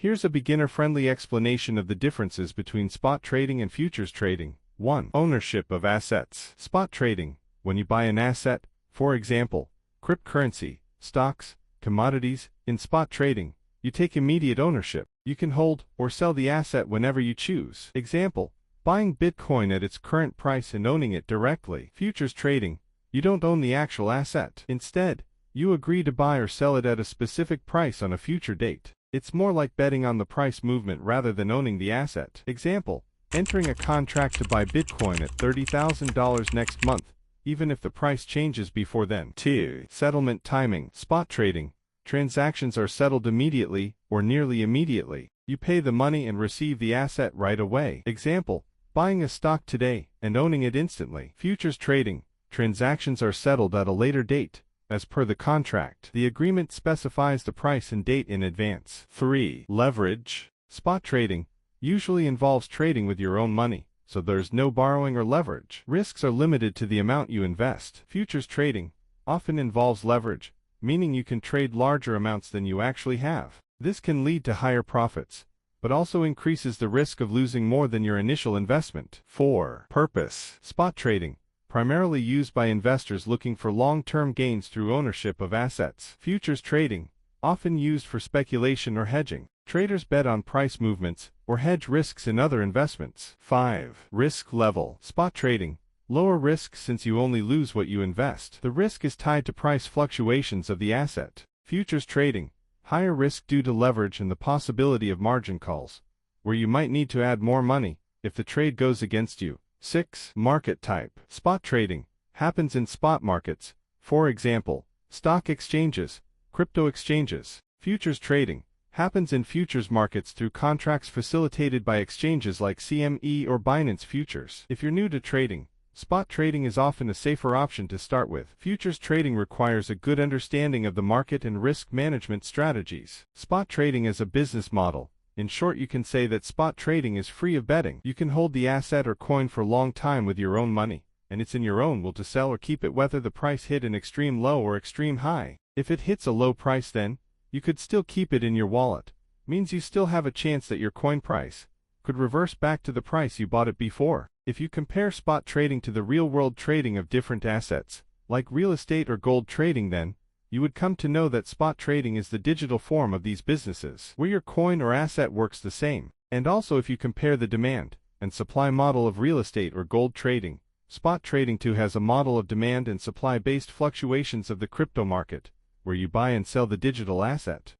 Here's a beginner-friendly explanation of the differences between spot trading and futures trading. 1. Ownership of assets. Spot trading, when you buy an asset, for example, cryptocurrency, stocks, commodities. In spot trading, you take immediate ownership. You can hold or sell the asset whenever you choose. Example, buying Bitcoin at its current price and owning it directly. Futures trading, you don't own the actual asset. Instead, you agree to buy or sell it at a specific price on a future date. It's more like betting on the price movement rather than owning the asset. Example, entering a contract to buy Bitcoin at $30,000 next month, even if the price changes before then. 2. Settlement timing. Spot trading, transactions are settled immediately or nearly immediately. You pay the money and receive the asset right away. Example, buying a stock today and owning it instantly. Futures trading, transactions are settled at a later date, as per the contract. The agreement specifies the price and date in advance. 3. Leverage. Spot trading usually involves trading with your own money, so there's no borrowing or leverage. Risks are limited to the amount you invest. Futures trading often involves leverage, meaning you can trade larger amounts than you actually have. This can lead to higher profits, but also increases the risk of losing more than your initial investment. 4. Purpose. Spot trading, primarily used by investors looking for long-term gains through ownership of assets. Futures trading, often used for speculation or hedging. Traders bet on price movements or hedge risks in other investments. 5. Risk level. Spot trading, lower risk since you only lose what you invest. The risk is tied to price fluctuations of the asset. Futures trading, higher risk due to leverage and the possibility of margin calls, where you might need to add more money if the trade goes against you. 6. Market type. Spot trading happens in spot markets, for example, stock exchanges, crypto exchanges. Futures trading happens in futures markets through contracts facilitated by exchanges like CME or Binance Futures. If you're new to trading, spot trading is often a safer option to start with. Futures trading requires a good understanding of the market and risk management strategies. Spot trading as a business model. In short, you can say that spot trading is free of betting. You can hold the asset or coin for a long time with your own money, and it's in your own will to sell or keep it whether the price hit an extreme low or extreme high. If it hits a low price, then you could still keep it in your wallet. Means you still have a chance that your coin price could reverse back to the price you bought it before. If you compare spot trading to the real-world trading of different assets, like real estate or gold trading, then you would come to know that spot trading is the digital form of these businesses, where your coin or asset works the same. And also, if you compare the demand and supply model of real estate or gold trading, spot trading too has a model of demand and supply-based fluctuations of the crypto market, where you buy and sell the digital asset.